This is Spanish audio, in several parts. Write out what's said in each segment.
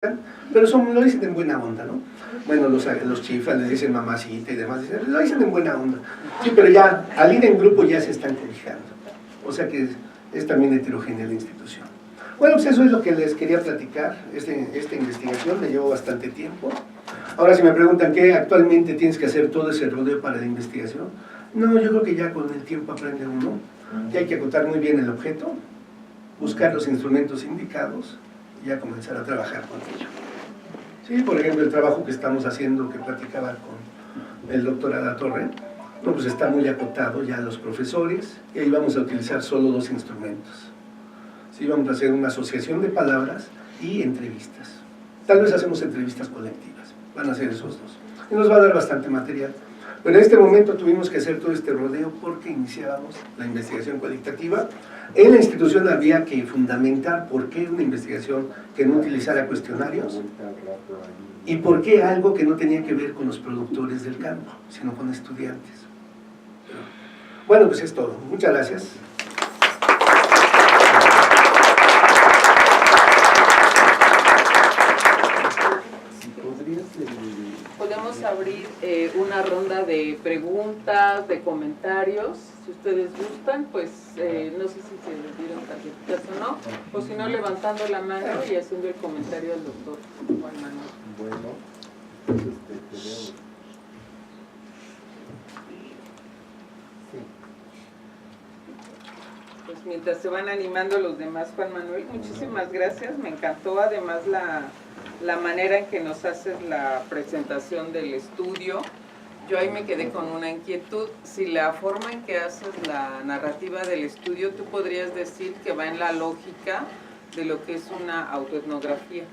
pero lo dicen en buena onda, ¿no? Bueno, los chiflas les dicen mamacita y demás, lo dicen en buena onda. Sí, pero ya, al ir en grupo ya se están cobijando. O sea que es también heterogénea la institución. Bueno, pues eso es lo que les quería platicar. Esta investigación me llevó bastante tiempo. Ahora, si me preguntan qué actualmente tienes que hacer todo ese rodeo para la investigación, no, yo creo que ya con el tiempo aprende uno. Ya hay que acotar muy bien el objeto, buscar los instrumentos indicados y ya comenzar a trabajar con ello. Sí, por ejemplo, el trabajo que estamos haciendo, que platicaba con el doctor Alatorre, no, pues está muy acotado ya a los profesores, y ahí vamos a utilizar solo 2 instrumentos. Sí, vamos a hacer una asociación de palabras y entrevistas. Tal vez hacemos entrevistas colectivas, van a ser esos 2. Y nos va a dar bastante material. Pero en este momento tuvimos que hacer todo este rodeo porque iniciábamos la investigación cualitativa. En la institución había que fundamentar por qué una investigación que no utilizara cuestionarios y por qué algo que no tenía que ver con los productores del campo, sino con estudiantes. Bueno, pues es todo. Muchas gracias. Podemos abrir una ronda de preguntas, de comentarios, si ustedes gustan, pues no sé si se les dieron tarjetitas o no, o si no, levantando la mano y haciendo el comentario al doctor Juan Manuel. Bueno, pues sí. Pues mientras se van animando los demás, Juan Manuel, muchísimas gracias, me encantó además la manera en que nos haces la presentación del estudio. Yo ahí me quedé con una inquietud, si la forma en que haces la narrativa del estudio, tú podrías decir que va en la lógica de lo que es una autoetnografía.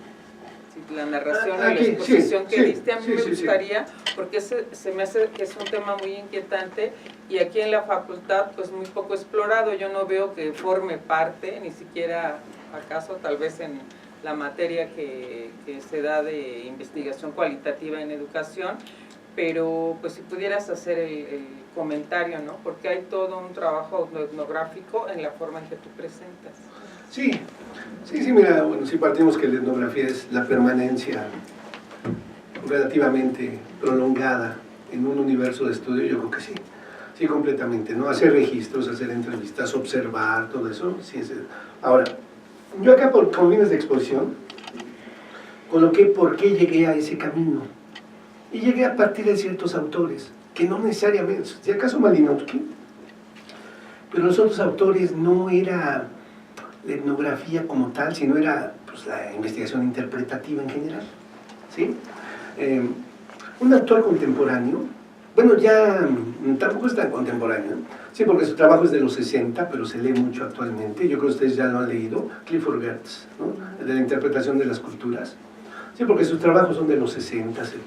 Si la narración, la exposición que diste, a mí me gustaría, porque se me hace que es un tema muy inquietante y aquí en la facultad pues muy poco explorado, yo no veo que forme parte, ni siquiera acaso tal vez en la materia que se da de investigación cualitativa en educación, pero pues si pudieras hacer el comentario, ¿no? Porque hay todo un trabajo etnográfico en la forma en que tú presentas. Sí, mira, bueno, si partimos que la etnografía es la permanencia relativamente prolongada en un universo de estudio, yo creo que sí, completamente, ¿no? Hacer registros, hacer entrevistas, observar, todo eso, sí es. Ahora, yo acá, con fines de exposición, coloqué por qué llegué a ese camino. Y llegué a partir de ciertos autores, que no necesariamente, si acaso Malinowski, pero los otros autores no era la etnografía como tal, sino era pues, la investigación interpretativa en general. ¿Sí? Un autor contemporáneo, bueno, ya tampoco es tan contemporáneo, sí, porque su trabajo es de los 60, pero se lee mucho actualmente, yo creo que ustedes ya lo han leído, Clifford Geertz, ¿no? De la interpretación de las culturas. Sí, porque sus trabajos son de los 60, 70.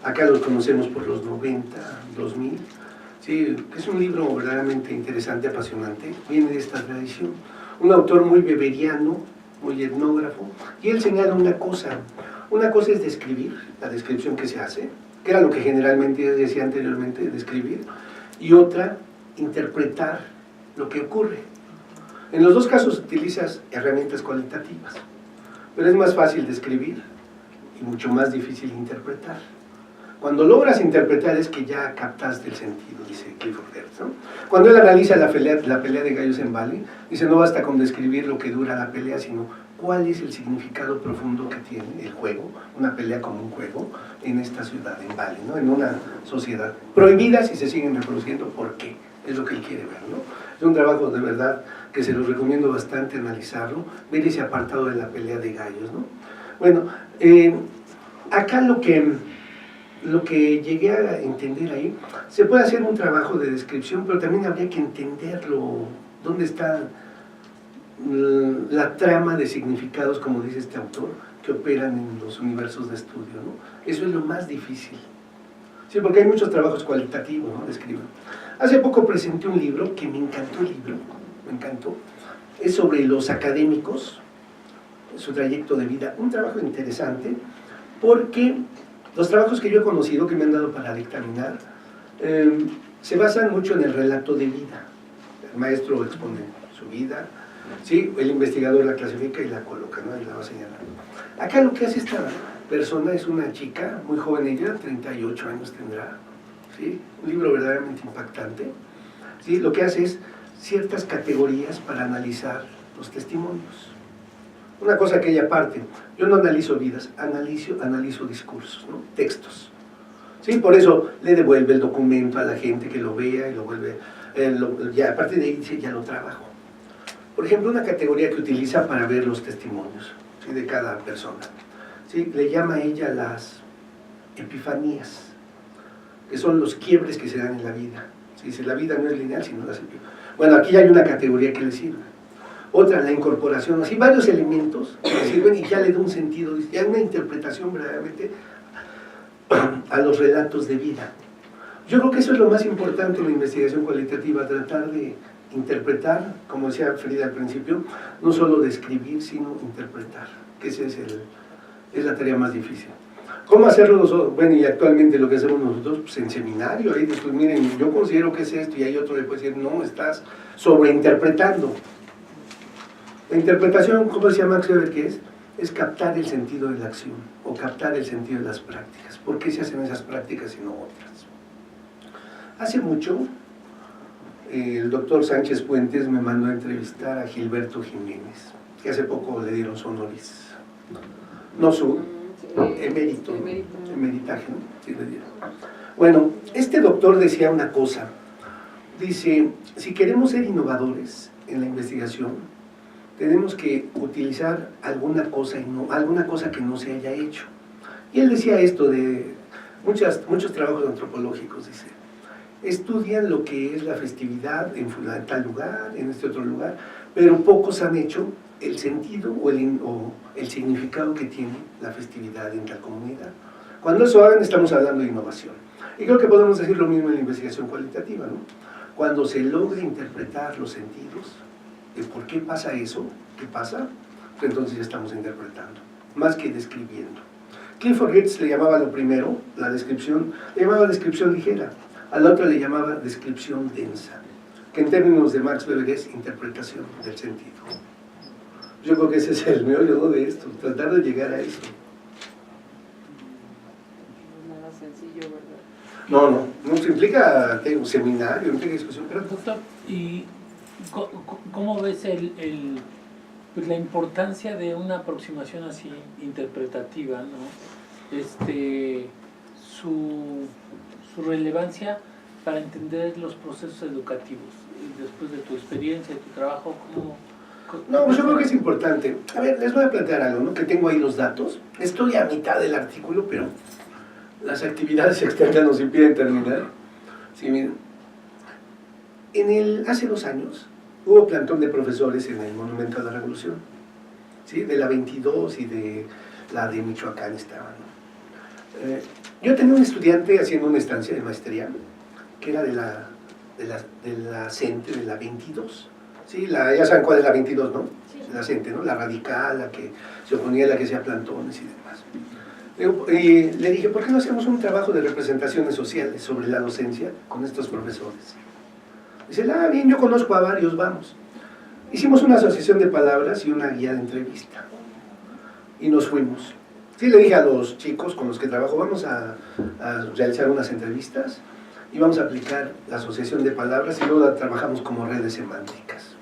Acá los conocemos por los 90, 2000. Sí, es un libro verdaderamente interesante, apasionante. Viene de esta tradición. Un autor muy weberiano, muy etnógrafo. Y él señala una cosa. Una cosa es describir, la descripción que se hace, que era lo que generalmente decía anteriormente, describir. Y otra, interpretar lo que ocurre. En los 2 casos utilizas herramientas cualitativas. Pero es más fácil describir y mucho más difícil interpretar. Cuando logras interpretar es que ya captaste el sentido, dice Clifford Geertz, ¿no? Cuando él analiza la pelea de gallos en Bali, dice no basta con describir lo que dura la pelea, sino cuál es el significado profundo que tiene el juego, una pelea como un juego, en esta ciudad, en Bali, ¿no? En una sociedad prohibida si se siguen reproduciendo, ¿por qué? Es lo que él quiere ver, ¿no? Es un trabajo de verdad que se los recomiendo bastante analizarlo, ver ese apartado de la pelea de gallos, ¿no? Bueno, acá lo que llegué a entender ahí, se puede hacer un trabajo de descripción, pero también habría que entenderlo, dónde está la trama de significados, como dice este autor, que operan en los universos de estudio, ¿no? Eso es lo más difícil. Sí, porque hay muchos trabajos cualitativos, ¿no? Describen. Hace poco presenté un libro, que me encantó el libro, me encantó, es sobre los académicos, su trayecto de vida, un trabajo interesante, porque los trabajos que yo he conocido, que me han dado para dictaminar, se basan mucho en el relato de vida. El maestro expone su vida, ¿sí? El investigador la clasifica y la coloca, ¿no? Y la va señalando. Acá lo que hace esta persona es una chica, muy joven ella, 38 años tendrá, ¿sí? Un libro verdaderamente impactante, ¿sí? Lo que hace es ciertas categorías para analizar los testimonios. Una cosa que ella parte, yo no analizo vidas, analizo discursos, ¿no? Textos. ¿Sí? Por eso le devuelve el documento a la gente que lo vea y lo vuelve, ya a partir de ahí dice, ya lo trabajo. Por ejemplo, una categoría que utiliza para ver los testimonios, ¿sí? De cada persona, ¿sí? Le llama a ella las epifanías, que son los quiebres que se dan en la vida. ¿Sí? Si la vida no es lineal, sino las epifanías. Bueno, aquí ya hay una categoría que le sirve. Otra, la incorporación, así varios elementos que le sirven y ya le da un sentido, ya una interpretación verdaderamente a los relatos de vida. Yo creo que eso es lo más importante en la investigación cualitativa, tratar de interpretar, como decía Frida al principio, no solo describir, sino interpretar, que esa es la tarea más difícil. ¿Cómo hacerlo nosotros? Bueno, y actualmente lo que hacemos nosotros, pues en seminario, ahí después, miren, yo considero que es esto, y hay otro que puede decir, no, estás sobreinterpretando. La interpretación, ¿cómo decía Max Weber que es? Es captar el sentido de la acción, o captar el sentido de las prácticas. ¿Por qué se hacen esas prácticas y no otras? Hace mucho, el doctor Sánchez Puentes me mandó a entrevistar a Gilberto Jiménez, que hace poco le dieron su honoris, no su emérito, emeritaje, ¿no? Sí, le dieron. Bueno, este doctor decía una cosa, dice, si queremos ser innovadores en la investigación, tenemos que utilizar alguna cosa que no se haya hecho. Y él decía esto de muchos trabajos antropológicos, dice, estudian lo que es la festividad en tal lugar, en este otro lugar, pero pocos han hecho el sentido o el significado que tiene la festividad en tal comunidad. Cuando eso hagan, estamos hablando de innovación. Y creo que podemos decir lo mismo en la investigación cualitativa, ¿no? Cuando se logra interpretar los sentidos, de por qué pasa eso, qué pasa, pues entonces ya estamos interpretando, más que describiendo. Clifford Geertz le llamaba lo primero, la descripción, le llamaba descripción ligera, a la otra le llamaba descripción densa, que en términos de Max Weber es interpretación del sentido. Yo creo que ese es el meollo de esto, tratar de llegar a eso. No es nada sencillo, ¿verdad? No se implica un seminario, no implica discusión. Pero... Doctor, ¿y cómo ves pues la importancia de una aproximación así interpretativa, ¿no? Su relevancia para entender los procesos educativos? Después de tu experiencia, de tu trabajo, No, pues yo creo que es importante. A ver, les voy a plantear algo, ¿no? Que tengo ahí los datos. Estoy a mitad del artículo, pero las actividades externas nos impiden terminar. Sí, miren. Hace 2 años hubo plantón de profesores en el Monumento a la Revolución, ¿sí? De la 22 y de la de Michoacán estaban, ¿no? Yo tenía un estudiante haciendo una estancia de maestría que era de la CENTE, de la 22, ¿sí? Ya saben cuál es la 22, ¿no? Sí. La CENTE, ¿no? La radical, la que se oponía a la que hacía plantones y demás. Y le dije, ¿por qué no hacemos un trabajo de representaciones sociales sobre la docencia con estos profesores? Dice, bien, yo conozco a varios, vamos. Hicimos una asociación de palabras y una guía de entrevista. Y nos fuimos. Sí, le dije a los chicos con los que trabajo, vamos a realizar unas entrevistas y vamos a aplicar la asociación de palabras y luego la trabajamos como redes semánticas.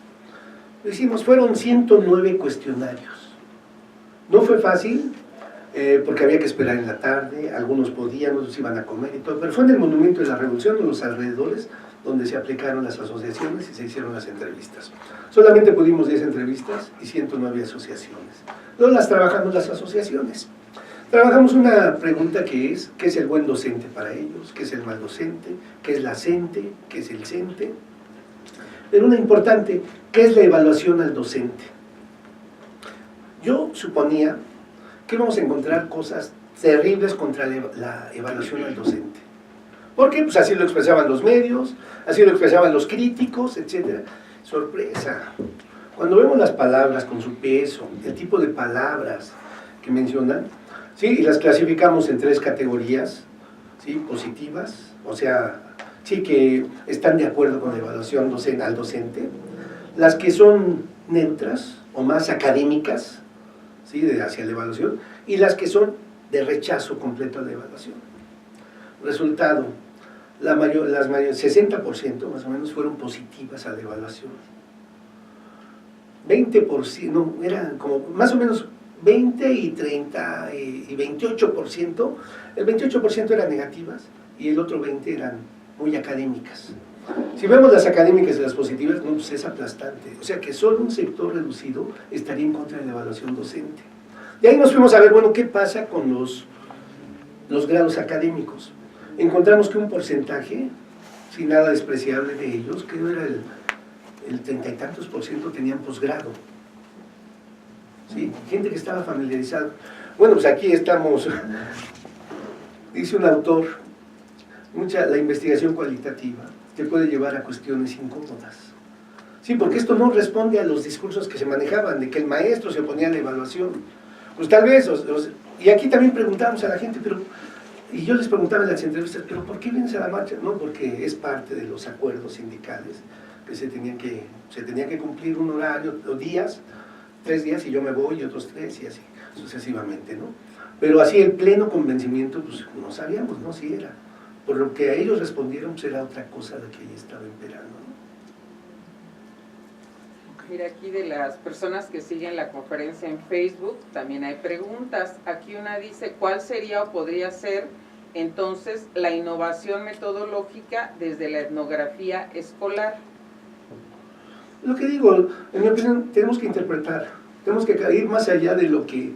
Lo hicimos, fueron 109 cuestionarios. No fue fácil, porque había que esperar en la tarde, algunos podían, otros iban a comer y todo, pero fue en el Monumento de la Revolución, en los alrededores, donde se aplicaron las asociaciones y se hicieron las entrevistas. Solamente pudimos 10 entrevistas y 109 asociaciones. Luego las trabajamos las asociaciones. Trabajamos una pregunta que es, ¿qué es el buen docente para ellos? ¿Qué es el mal docente? ¿Qué es la CENTE? ¿Qué es el CENTE? Pero una importante, ¿qué es la evaluación al docente? Yo suponía que vamos a encontrar cosas terribles contra la evaluación al docente. Porque pues así lo expresaban los medios, así lo expresaban los críticos, etc. Sorpresa. Cuando vemos las palabras con su peso, el tipo de palabras que mencionan, ¿sí? Y las clasificamos en 3 categorías, ¿sí? Positivas, o sea, sí que están de acuerdo con la evaluación al docente, las que son neutras o más académicas, ¿sí? Hacia la evaluación, y las que son de rechazo completo a la evaluación. Resultado, las 60% más o menos fueron positivas a la evaluación. 20%, no, eran como más o menos 20 y 30 y 28%, el 28% eran negativas y el otro 20% eran muy académicas. Si vemos las académicas y las positivas, no, pues es aplastante. O sea que solo un sector reducido estaría en contra de la evaluación docente. De ahí nos fuimos a ver, bueno, ¿qué pasa con los grados académicos? Encontramos que un porcentaje, sin nada despreciable de ellos, que era el 30 y tantos % tenían posgrado. ¿Sí? Gente que estaba familiarizada. Bueno, pues aquí estamos, dice un autor, la investigación cualitativa te puede llevar a cuestiones incómodas. Sí, porque esto no responde a los discursos que se manejaban, de que el maestro se oponía a la evaluación. Pues tal vez, y aquí también preguntamos a la gente, y yo les preguntaba en las entrevistas, ¿pero por qué vienes a la marcha? No, porque es parte de los acuerdos sindicales, que se tenía que cumplir un horario, o días, 3 días, y yo me voy, y otros 3, y así, sucesivamente, ¿no? Pero así el pleno convencimiento, pues no sabíamos, ¿no? Si era. Por lo que a ellos respondieron, pues era otra cosa de que ahí estaba imperando, ¿no? Mira, aquí de las personas que siguen la conferencia en Facebook, también hay preguntas. Aquí una dice, ¿cuál sería o podría ser entonces la innovación metodológica desde la etnografía escolar? Lo que digo, en mi opinión, tenemos que interpretar, tenemos que ir más allá de lo que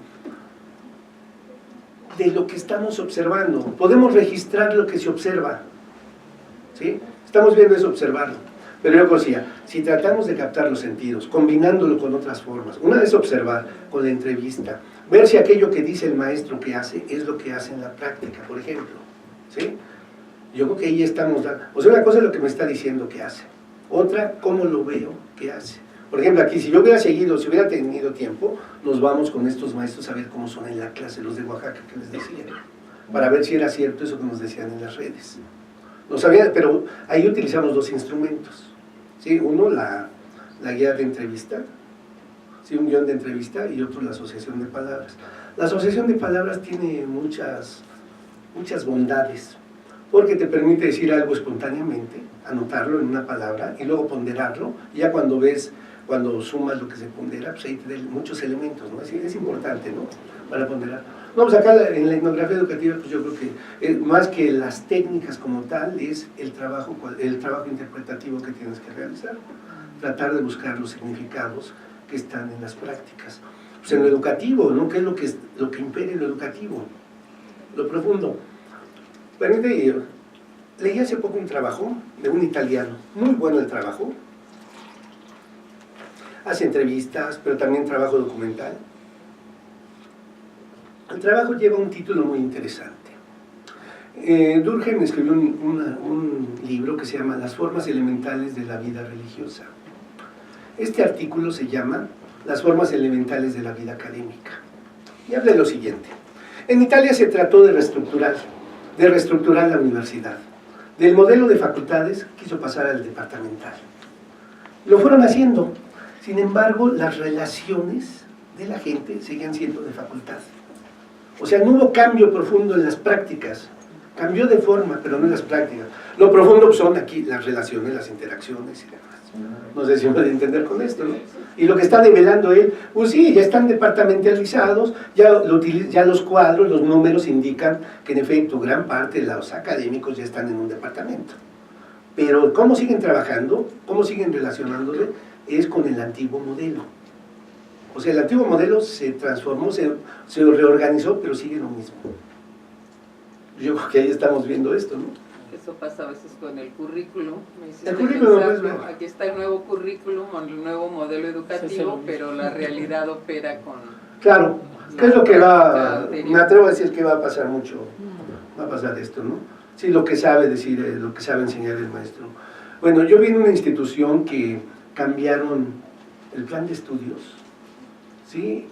estamos observando. Podemos registrar lo que se observa, ¿sí? Estamos viendo eso, observarlo. Pero yo decía, si tratamos de captar los sentidos, combinándolo con otras formas, una es observar con la entrevista, ver si aquello que dice el maestro que hace es lo que hace en la práctica, por ejemplo, ¿sí? Yo creo que ahí estamos dando, o sea, una cosa es lo que me está diciendo que hace, otra, cómo lo veo que hace. Por ejemplo, aquí, si yo hubiera seguido, si hubiera tenido tiempo, nos vamos con estos maestros a ver cómo son en la clase, los de Oaxaca que les decía, para ver si era cierto eso que nos decían en las redes. No sabía, pero ahí utilizamos 2 instrumentos, ¿sí? Uno, la guía de entrevista, ¿sí? Un guión de entrevista, y otro, la asociación de palabras. La asociación de palabras tiene muchas bondades, porque te permite decir algo espontáneamente, anotarlo en una palabra y luego ponderarlo, y ya cuando sumas lo que se pondera, pues ahí te dan muchos elementos, ¿no? Es importante, ¿no? Para ponderar. No, pues acá en la etnografía educativa, pues yo creo que más que las técnicas como tal, es el trabajo interpretativo que tienes que realizar. Tratar de buscar los significados que están en las prácticas. Pues en lo educativo, ¿no? ¿Qué es lo que impera en lo educativo? Lo profundo. Leí hace poco un trabajo de un italiano, muy bueno el trabajo. Hace entrevistas, pero también trabajo documental. El trabajo lleva un título muy interesante. Durkheim escribió un libro que se llama Las formas elementales de la vida religiosa. Este artículo se llama Las formas elementales de la vida académica. Y habla de lo siguiente. En Italia se trató de reestructurar la universidad. Del modelo de facultades quiso pasar al departamental. Lo fueron haciendo. Sin embargo, las relaciones de la gente seguían siendo de facultad. O sea, no hubo cambio profundo en las prácticas. Cambió de forma, pero no en las prácticas. Lo profundo son aquí las relaciones, las interacciones y demás. No sé si me puede entender con esto, ¿no? Y lo que está develando él, pues sí, ya están departamentalizados, ya los cuadros, los números indican que en efecto gran parte de los académicos ya están en un departamento. Pero cómo siguen trabajando, cómo siguen relacionándose, es con el antiguo modelo. O sea, el antiguo modelo se transformó, se reorganizó, pero sigue lo mismo. Yo creo que ahí estamos viendo esto, ¿no? Eso pasa a veces con el currículum. El currículum, pensar, ¿no? Aquí está el nuevo currículum, el nuevo modelo educativo, sí, pero la realidad opera con... Claro, ¿qué es lo que me atrevo a decir que va a pasar mucho? Va a pasar esto, ¿no? Sí, lo que sabe decir, lo que sabe enseñar el maestro. Bueno, yo vi en una institución que cambiaron el plan de estudios, ¿sí?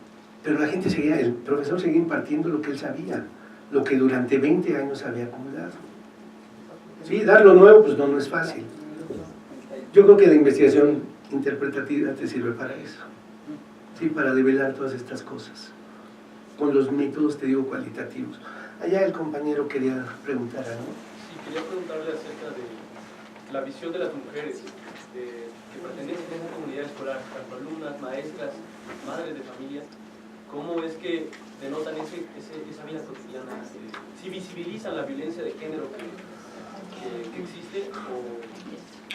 Pero la gente seguía, el profesor seguía impartiendo lo que él sabía, lo que durante 20 años había acumulado. Sí, dar lo nuevo, pues no es fácil. Yo creo que la investigación interpretativa te sirve para eso, ¿sí? Para develar todas estas cosas, con los métodos, te digo, cualitativos. Allá el compañero quería preguntar algo. Sí, quería preguntarle acerca de la visión de las mujeres que pertenecen a esa comunidad escolar, tanto alumnas, maestras, madres de familia. ¿Cómo es que denotan esa vida cotidiana? ¿Si visibilizan la violencia de género que existe?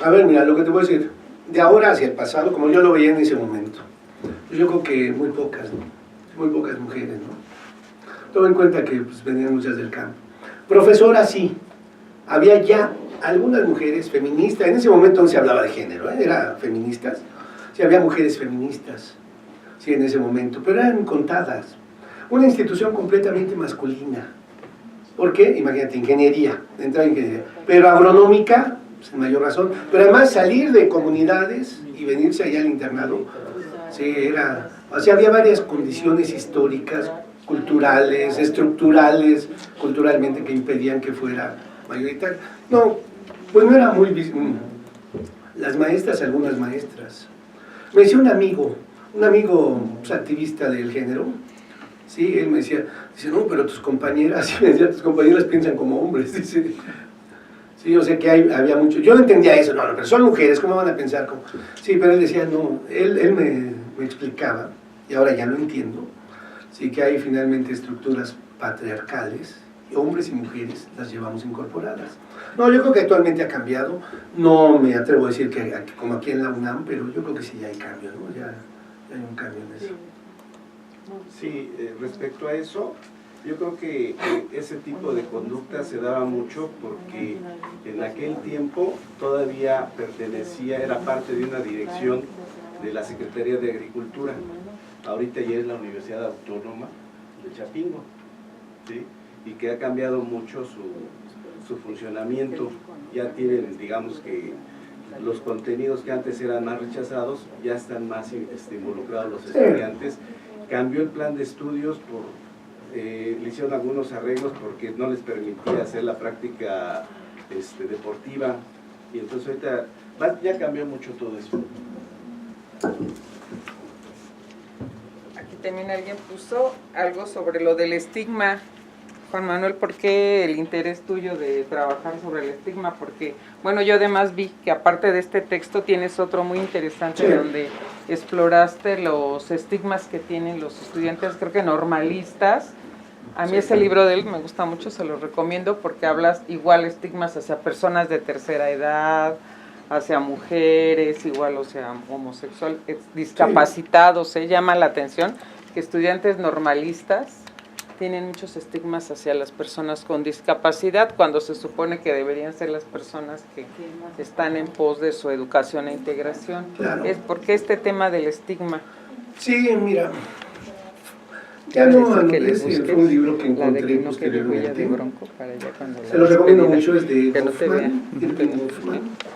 A ver, mira, lo que te voy a decir, de ahora hacia el pasado, como yo lo veía en ese momento, yo creo que muy pocas, ¿no? Muy pocas mujeres, ¿no? Toma en cuenta que pues, venían muchas del campo. Profesora, sí, había ya algunas mujeres feministas, en ese momento no se hablaba de género, eran feministas, sí había mujeres feministas, sí, en ese momento, pero eran contadas. Una institución completamente masculina. ¿Por qué? Imagínate, ingeniería, entrar en ingeniería, pero agronómica, sin mayor razón, pero además salir de comunidades y venirse allá al internado, sí, era, o sea, había varias condiciones históricas, culturales, estructurales, culturalmente, que impedían que fuera mayoritario. No, pues no era muy visible. Las maestras, algunas maestras. Me decía un amigo pues, activista del género, sí, él me decía, no, pero tus compañeras, sí, me decía, tus compañeras piensan como hombres, dice. Sí, o sea que había mucho, yo no entendía eso, no, pero son mujeres, ¿cómo van a pensar? Como? Sí, pero él decía, no, él me explicaba, y ahora ya lo entiendo, sí, que hay finalmente estructuras patriarcales, hombres y mujeres las llevamos incorporadas. No, yo creo que actualmente ha cambiado, no me atrevo a decir que como aquí en la UNAM, pero yo creo que sí ya hay cambio, ¿no? Ya hay un cambio en eso. Sí, respecto a eso, yo creo que ese tipo de conducta se daba mucho porque en aquel tiempo todavía era parte de una dirección de la Secretaría de Agricultura. Ahorita ya es la Universidad Autónoma de Chapingo, ¿sí? Y que ha cambiado mucho su funcionamiento. Ya tienen, digamos que los contenidos que antes eran más rechazados, ya están más involucrados los estudiantes. Cambió el plan de estudios, le hicieron algunos arreglos porque no les permitía hacer la práctica deportiva, y entonces ahorita ya cambió mucho todo eso. Aquí también alguien puso algo sobre lo del estigma. Juan Manuel, ¿por qué el interés tuyo de trabajar sobre el estigma? Porque, bueno, yo además vi que aparte de este texto tienes otro muy interesante, sí, donde exploraste los estigmas que tienen los estudiantes, creo que normalistas. A mí sí, ese libro de él me gusta mucho, se lo recomiendo porque hablas igual estigmas hacia personas de tercera edad, hacia mujeres, igual, o sea, homosexual, discapacitados, sí. Llama la atención que estudiantes normalistas tienen muchos estigmas hacia las personas con discapacidad, cuando se supone que deberían ser las personas que están en pos de su educación e integración. Claro. ¿Por qué este tema del estigma? Sí, mira, ya no, fue un libro que encontré posteriormente. Se lo recomiendo mucho, es de Hoffman,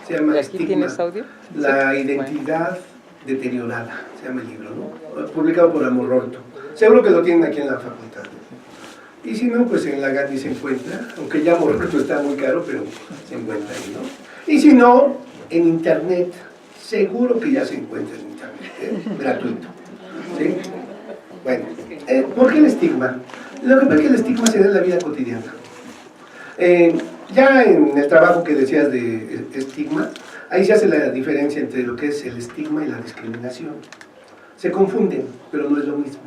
se llama ¿Aquí tienes audio? La identidad deteriorada, se llama el libro, ¿no? Publicado por Amororto. Seguro que lo tienen aquí en la facultad. Y si no, pues en la Gandhi se encuentra, aunque ya Amororto está muy caro, pero se encuentra ahí, ¿no? Y si no, en internet, seguro que ya se encuentra en internet, gratuito, ¿sí? Bueno, ¿por qué el estigma? Lo que pasa es que el estigma se da en la vida cotidiana. Ya en el trabajo que decías de estigma, ahí se hace la diferencia entre lo que es el estigma y la discriminación. Se confunden, pero no es lo mismo.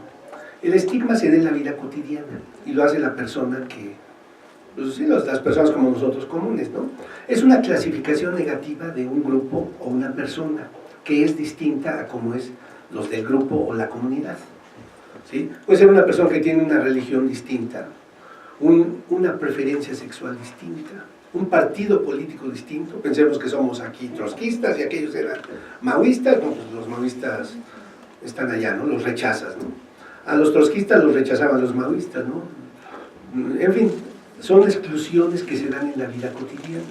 El estigma se da en la vida cotidiana y lo hace la persona que, pues sí, las personas como nosotros comunes, ¿no? Es una clasificación negativa de un grupo o una persona que es distinta a como es los del grupo o la comunidad, ¿sí? Puede ser una persona que tiene una religión distinta, una preferencia sexual distinta, un partido político distinto. Pensemos que somos aquí trotskistas y aquellos eran maoístas, no, pues los maoístas están allá, ¿no? Los rechazas, ¿no? A los trotskistas los rechazaban los maoístas, ¿no? En fin, son exclusiones que se dan en la vida cotidiana.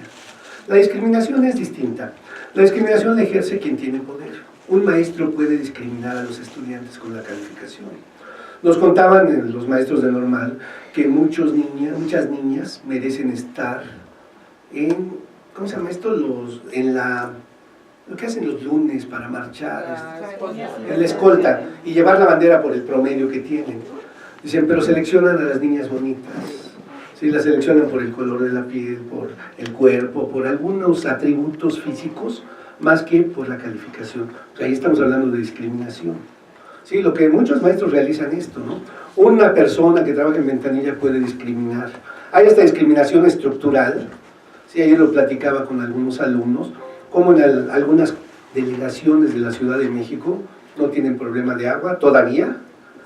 La discriminación es distinta. La discriminación la ejerce quien tiene poder. Un maestro puede discriminar a los estudiantes con la calificación. Nos contaban los maestros de normal que muchas niñas merecen estar en, ¿cómo se llama esto? En lo que hacen los lunes para marchar, La la escolta, y llevar la bandera por el promedio que tienen. Dicen, pero seleccionan a las niñas bonitas, ¿sí? Las seleccionan por el color de la piel, por el cuerpo, por algunos atributos físicos, más que por la calificación. O sea, ahí estamos hablando de discriminación. Sí, lo que muchos maestros realizan esto, ¿no? Una persona que trabaja en ventanilla puede discriminar. Hay esta discriminación estructural, sí, ayer lo platicaba con algunos alumnos, como en algunas delegaciones de la Ciudad de México no tienen problema de agua, todavía,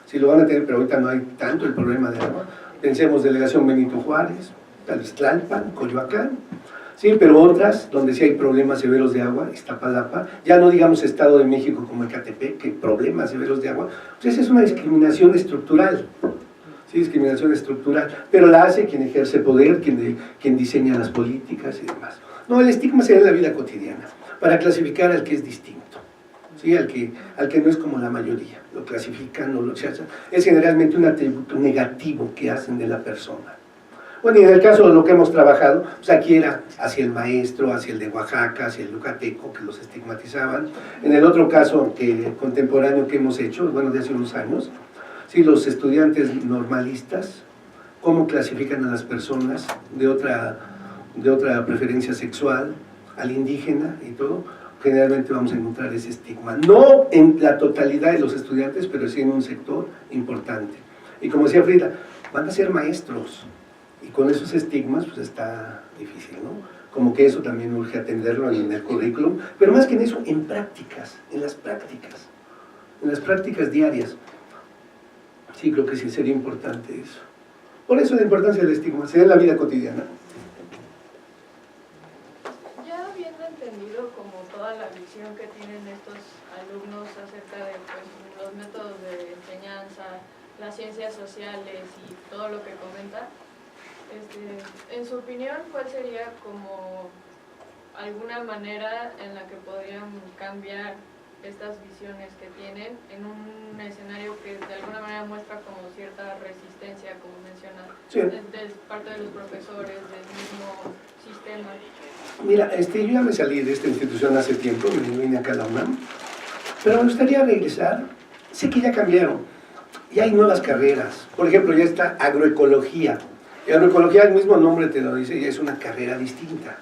sí lo van a tener, pero ahorita no hay tanto el problema de agua. Pensemos delegación Benito Juárez, Tlalpan, Coyoacán, sí, pero otras donde sí hay problemas severos de agua, Iztapalapa, ya no digamos Estado de México como Ecatepec, que problemas severos de agua, pues esa es una discriminación estructural, sí, discriminación estructural, pero la hace quien ejerce poder, quien diseña las políticas y demás. No, el estigma se da en la vida cotidiana, para clasificar al que es distinto, ¿sí? al que no es como la mayoría, lo clasifican, es generalmente un atributo negativo que hacen de la persona. Bueno, y en el caso de lo que hemos trabajado, pues aquí era hacia el maestro, hacia el de Oaxaca, hacia el yucateco, que los estigmatizaban. En el otro caso contemporáneo que hemos hecho, bueno, de hace unos años, sí, los estudiantes normalistas, cómo clasifican a las personas de otra preferencia sexual, al indígena y todo, generalmente vamos a encontrar ese estigma. No en la totalidad de los estudiantes, pero sí en un sector importante. Y como decía Frida, van a ser maestros, y con esos estigmas pues está difícil, ¿no? Como que eso también urge atenderlo en el currículum, pero más que en eso, en prácticas, en las prácticas diarias. Sí, creo que sí sería importante eso. Por eso la importancia del estigma, se da en la vida cotidiana. Ya habiendo entendido como toda la visión que tienen estos alumnos acerca de pues, los métodos de enseñanza, las ciencias sociales y todo lo que comenta, en su opinión, ¿cuál sería como alguna manera en la que podrían cambiar estas visiones que tienen en un escenario que de alguna manera muestra como cierta resistencia, como menciona, Sí. de parte de los profesores, del mismo sistema? Mira, yo ya me salí de esta institución hace tiempo, me vine acá a la UNAM, pero me gustaría regresar. Sé que ya cambiaron, ya hay nuevas carreras. Por ejemplo, ya está agroecología. Y agroecología, el mismo nombre te lo dice, ya es una carrera distinta,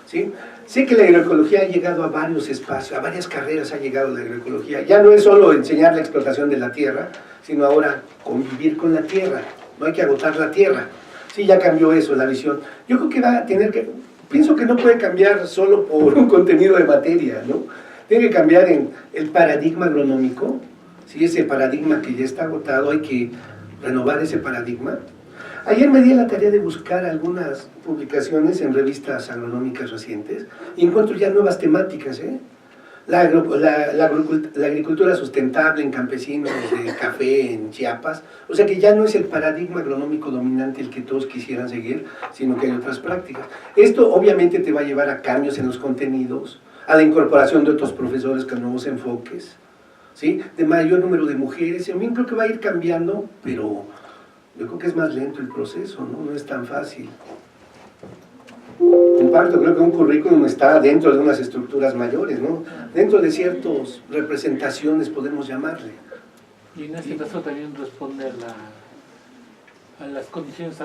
¿sí? Sé que la agroecología ha llegado a varios espacios, a varias carreras ha llegado la agroecología. Ya no es solo enseñar la explotación de la tierra, sino ahora convivir con la tierra. No hay que agotar la tierra. Sí, ya cambió eso, la visión. Yo creo que va a tener que... Pienso que no puede cambiar solo por un contenido de materia, ¿no? Tiene que cambiar en el paradigma agronómico, ¿sí? Ese paradigma que ya está agotado, hay que renovar ese paradigma. Ayer me di la tarea de buscar algunas publicaciones en revistas agronómicas recientes y encuentro ya nuevas temáticas, ¿eh? La agricultura sustentable en campesinos de café en Chiapas, o sea que ya no es el paradigma agronómico dominante el que todos quisieran seguir, sino que hay otras prácticas. Esto obviamente te va a llevar a cambios en los contenidos, a la incorporación de otros profesores con nuevos enfoques, ¿sí? De mayor número de mujeres. Yo creo que va a ir cambiando, pero yo creo que es más lento el proceso, ¿no? No es tan fácil. Comparto, creo que un currículum está dentro de unas estructuras mayores, ¿no? Dentro de ciertas representaciones, podemos llamarle. Y en este caso también responde a las condiciones